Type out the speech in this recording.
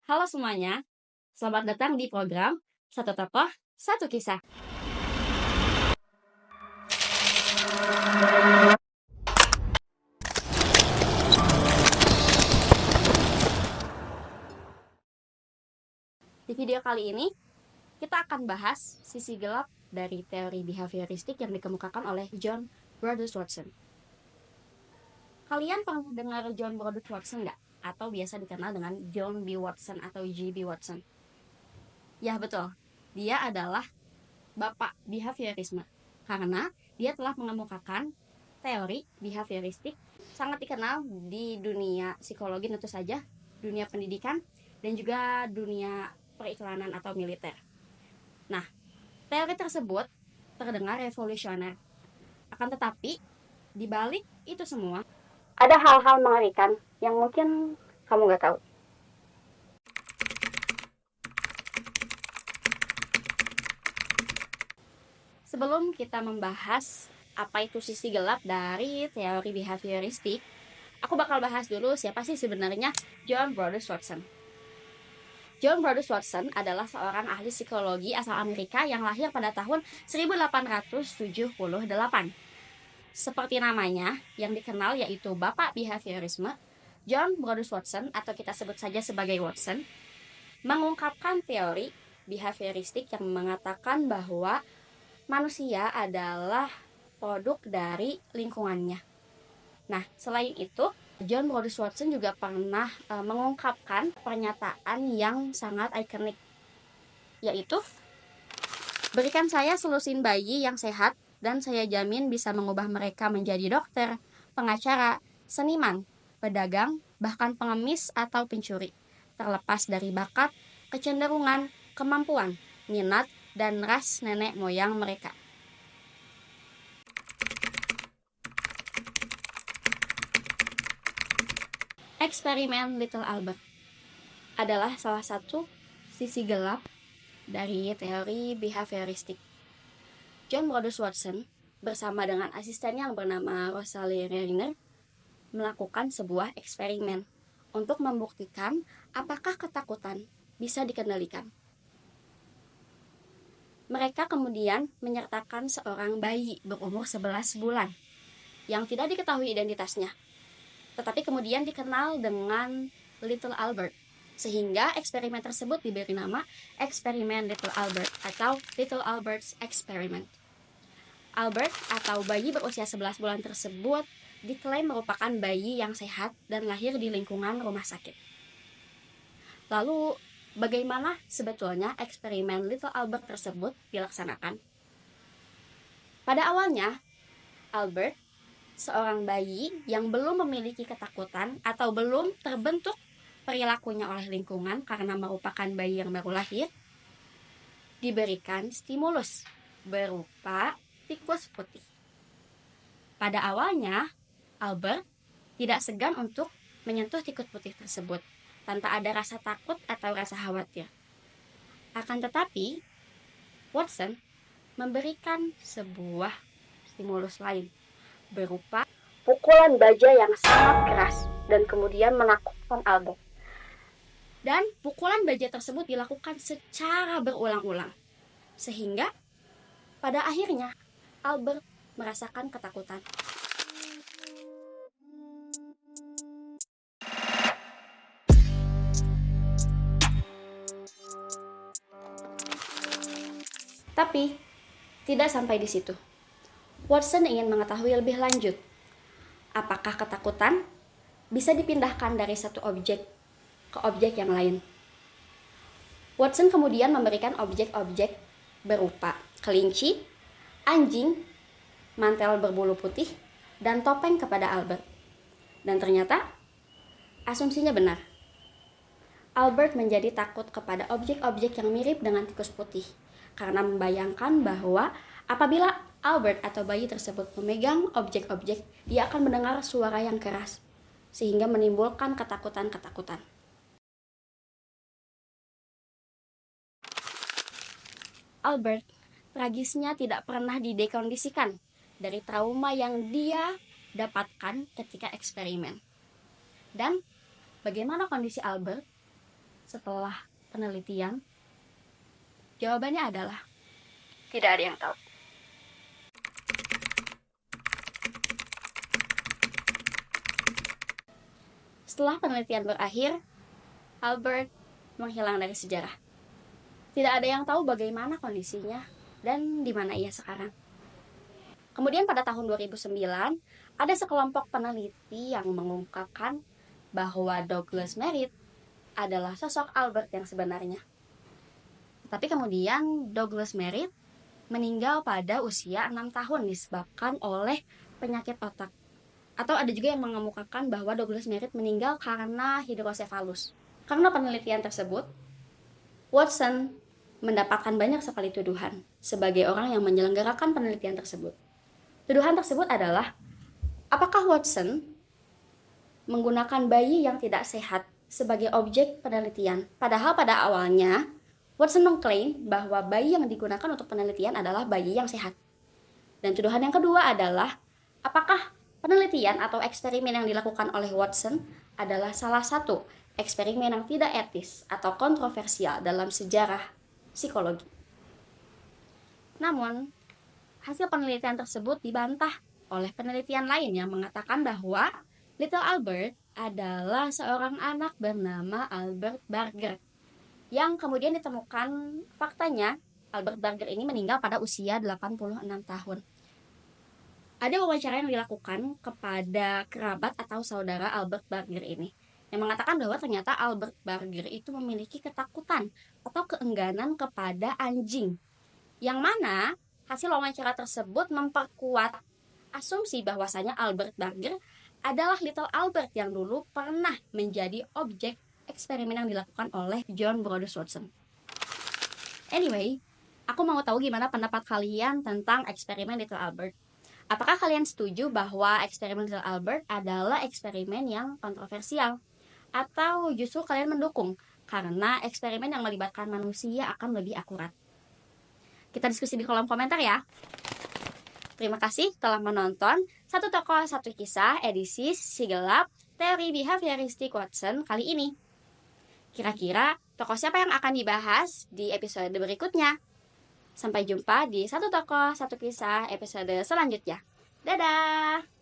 Halo semuanya, selamat datang di program Satu Tokoh, Satu Kisah. Di video kali ini, kita akan bahas sisi gelap dari teori behavioristik yang dikemukakan oleh John Brodus Watson. Kalian pernah dengar John Brodus Watson nggak? Atau biasa dikenal dengan John B. Watson atau G.B. Watson? Ya betul, dia adalah bapak behaviorisme karena dia telah mengemukakan teori behavioristik sangat dikenal di dunia psikologi, tentu saja dunia pendidikan dan juga dunia periklanan atau militer. Nah, teori tersebut terdengar revolusioner, akan tetapi di balik itu semua ada hal-hal mengerikan yang mungkin kamu nggak tahu. Sebelum kita membahas apa itu sisi gelap dari teori behavioristik, aku bakal bahas dulu siapa sih sebenarnya John Brodus Watson. John Brodus Watson adalah seorang ahli psikologi asal Amerika yang lahir pada tahun 1878. Seperti namanya yang dikenal yaitu Bapak Behaviorisme, John Brodus Watson atau kita sebut saja sebagai Watson, mengungkapkan teori behavioristik yang mengatakan bahwa manusia adalah produk dari lingkungannya. Nah, selain itu, John Brodus Watson juga pernah mengungkapkan pernyataan yang sangat ikonik, yaitu, berikan saya selusin bayi yang sehat dan saya jamin bisa mengubah mereka menjadi dokter, pengacara, seniman, pedagang, bahkan pengemis atau pencuri, terlepas dari bakat, kecenderungan, kemampuan, minat, dan ras nenek moyang mereka. Eksperimen Little Albert adalah salah satu sisi gelap dari teori behavioristik. John Brodus Watson bersama dengan asistennya yang bernama Rosalie Reiner melakukan sebuah eksperimen untuk membuktikan apakah ketakutan bisa dikendalikan. Mereka kemudian menyertakan seorang bayi berumur 11 bulan yang tidak diketahui identitasnya, tetapi kemudian dikenal dengan Little Albert, sehingga eksperimen tersebut diberi nama eksperimen Little Albert atau Little Albert's Experiment. Albert atau bayi berusia 11 bulan tersebut diklaim merupakan bayi yang sehat dan lahir di lingkungan rumah sakit. Lalu, bagaimana sebetulnya eksperimen Little Albert tersebut dilaksanakan? Pada awalnya, Albert, seorang bayi yang belum memiliki ketakutan atau belum terbentuk perilakunya oleh lingkungan karena merupakan bayi yang baru lahir, diberikan stimulus berupa tikus putih. Pada awalnya, Albert tidak segan untuk menyentuh tikus putih tersebut tanpa ada rasa takut atau rasa khawatir. Akan tetapi, Watson memberikan sebuah stimulus lain berupa pukulan baja yang sangat keras dan kemudian menakutkan Albert. Dan pukulan baja tersebut dilakukan secara berulang-ulang, sehingga pada akhirnya Albert merasakan ketakutan. Tapi tidak sampai di situ. Watson ingin mengetahui lebih lanjut, apakah ketakutan bisa dipindahkan dari satu objek ke objek yang lain. Watson kemudian memberikan objek-objek berupa kelinci, anjing, mantel berbulu putih, dan topeng kepada Albert. Dan ternyata, asumsinya benar. Albert menjadi takut kepada objek-objek yang mirip dengan tikus putih, karena membayangkan bahwa apabila Albert atau bayi tersebut memegang objek-objek, dia akan mendengar suara yang keras, sehingga menimbulkan ketakutan-ketakutan. Albert tragisnya tidak pernah didekondisikan dari trauma yang dia dapatkan ketika eksperimen. Dan bagaimana kondisi Albert setelah penelitian? Jawabannya adalah tidak ada yang tahu. Setelah penelitian berakhir, Albert menghilang dari sejarah. Tidak ada yang tahu bagaimana kondisinya dan di mana ia sekarang. Kemudian pada tahun 2009, ada sekelompok peneliti yang mengungkapkan bahwa Douglas Merritt adalah sosok Albert yang sebenarnya. Tapi kemudian Douglas Merritt meninggal pada usia 6 tahun disebabkan oleh penyakit otak. Atau ada juga yang mengemukakan bahwa Douglas Merritt meninggal karena hidrosefalus. Karena penelitian tersebut, Watson mendapatkan banyak sekali tuduhan sebagai orang yang menyelenggarakan penelitian tersebut. Tuduhan tersebut adalah, apakah Watson menggunakan bayi yang tidak sehat sebagai objek penelitian? Padahal pada awalnya, Watson mengklaim bahwa bayi yang digunakan untuk penelitian adalah bayi yang sehat. Dan tuduhan yang kedua adalah, apakah penelitian atau eksperimen yang dilakukan oleh Watson adalah salah satu eksperimen yang tidak etis atau kontroversial dalam sejarah psikologi. Namun, hasil penelitian tersebut dibantah oleh penelitian lain yang mengatakan bahwa Little Albert adalah seorang anak bernama Albert Barger, yang kemudian ditemukan faktanya Albert Barger ini meninggal pada usia 86 tahun. Ada wawancara yang dilakukan kepada kerabat atau saudara Albert Barger ini, yang mengatakan bahwa ternyata Albert Barger itu memiliki ketakutan atau keengganan kepada anjing, yang mana hasil wawancara tersebut memperkuat asumsi bahwasanya Albert Barger adalah Little Albert yang dulu pernah menjadi objek eksperimen yang dilakukan oleh John Brothers Watson. Anyway, aku mau tahu gimana pendapat kalian tentang eksperimen Little Albert. Apakah kalian setuju bahwa eksperimen Little Albert adalah eksperimen yang kontroversial? Atau justru kalian mendukung karena eksperimen yang melibatkan manusia akan lebih akurat? Kita diskusi di kolom komentar ya. Terima kasih telah menonton Satu Tokoh Satu Kisah edisi Si Gelap Teori Behavioristik Watson kali ini. Kira-kira tokoh siapa yang akan dibahas di episode berikutnya? Sampai jumpa di Satu Tokoh Satu Kisah episode selanjutnya. Dadah!